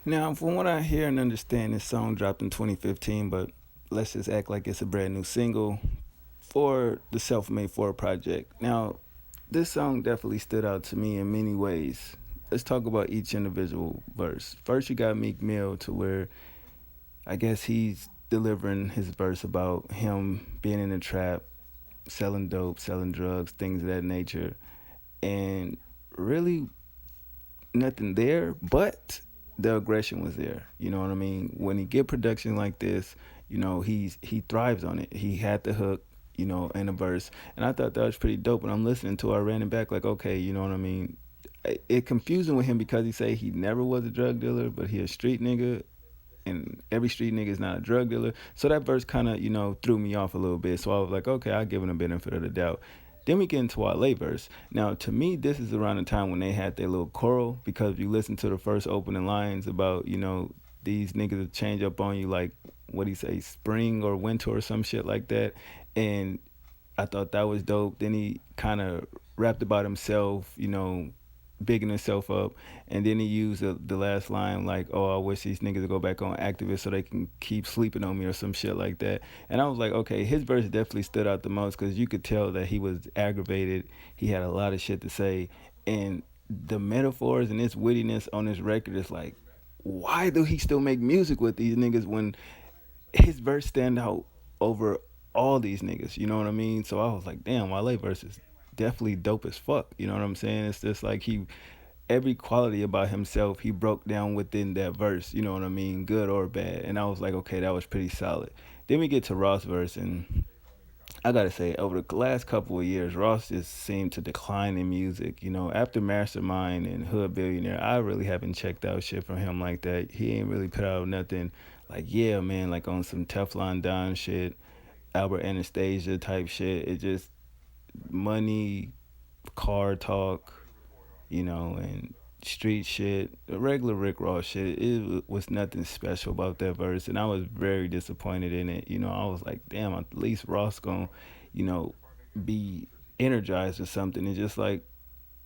Now, from what I hear and understand, this song dropped in 2015, but let's just act like it's a brand new single for the Self Made 4 project. Now, this song definitely stood out to me in many ways. Let's talk about each individual verse. First, you got Meek Mill, to where I guess he's delivering his verse about him being in a trap, selling dope, selling drugs, things of that nature, and really nothing there, but the aggression was there. You know what I mean? When he get production like this, he thrives on it. He had the hook, and a verse, and I thought that was pretty dope. And I'm listening to it, I ran it back like, okay, you know what I mean? It confusing with him because he say he never was a drug dealer, but he a street nigga, and every street nigga is not a drug dealer. So that verse kind of, threw me off a little bit. So I was like, okay, I'll give him a benefit of the doubt. Then we get into Wale verse. Now, to me, this is around the time when they had their little choral, because if you listen to the first opening lines about, these niggas will change up on you like, what do you say, spring or winter or some shit like that. And I thought that was dope. Then he kind of rapped about himself, bigging himself up, and then he used the last line like, "Oh, I wish these niggas would go back on activists so they can keep sleeping on me" or some shit like that. And I was like, okay, his verse definitely stood out the most because you could tell that he was aggravated. He had a lot of shit to say, and the metaphors and his wittiness on this record is like, why do he still make music with these niggas when his verse stand out over all these niggas? You know what I mean? So I was like, damn, Wale verse is definitely dope as fuck. You know what I'm saying? It's just like he every quality about himself he broke down within that verse, you know what I mean, good or bad. And I was like, okay, that was pretty solid. Then we get to Ross verse, and I gotta say, over the last couple of years, Ross just seemed to decline in music. After Mastermind and Hood Billionaire, I really haven't checked out shit from him like that. He ain't really put out nothing like, yeah, man, like on some Teflon Don shit, Albert Anastasia type shit. It just money, car talk, and street shit, regular Rick Ross shit. It was nothing special about that verse, and I was very disappointed in it. I was like, damn, at least Ross gonna, you know, be energized or something. And just like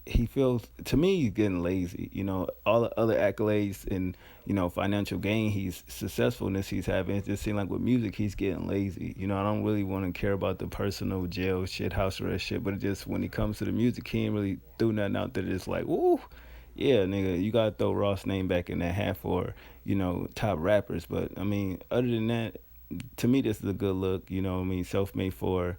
he feels, to me, he's getting lazy. All the other accolades and financial gain, he's successfulness he's having. It just seems like with music, he's getting lazy. I don't really want to care about the personal jail shit, house arrest shit, but it just when it comes to the music, he ain't really threw nothing out there. It's like, woo, yeah, nigga, you gotta throw Ross' name back in that hat for top rappers. But I mean, other than that, to me, this is a good look. I mean, self-made for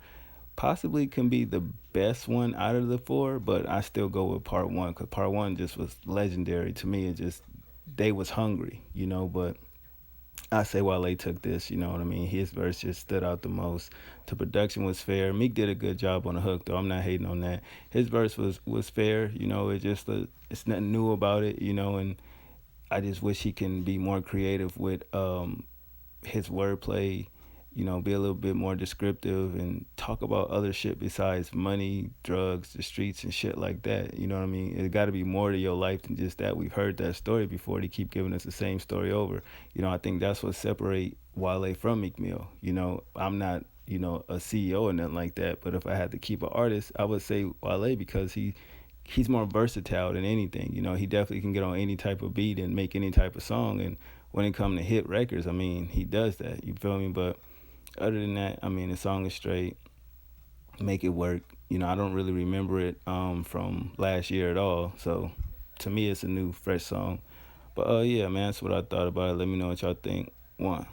possibly can be the best one out of the four, but I still go with part one because part one just was legendary to me. It just they was hungry, But I say Wale took this, you know what I mean. His verse just stood out the most. The production was fair. Meek did a good job on the hook, though. I'm not hating on that. His verse was fair, It just it's nothing new about it, And I just wish he can be more creative with his wordplay, be a little bit more descriptive and talk about other shit besides money, drugs, the streets, and shit like that. You know what I mean? It got to be more to your life than just that. We've heard that story before. They keep giving us the same story over. I think that's what separate Wale from Meek Mill. I'm not, a CEO or nothing like that, but if I had to keep an artist, I would say Wale because he's more versatile than anything. He definitely can get on any type of beat and make any type of song. And when it comes to hit records, I mean, he does that. You feel me? But other than that, I mean, the song is straight. Make it work. I don't really remember it from last year at all. So to me, it's a new, fresh song. But yeah, man, that's what I thought about it. Let me know what y'all think. One.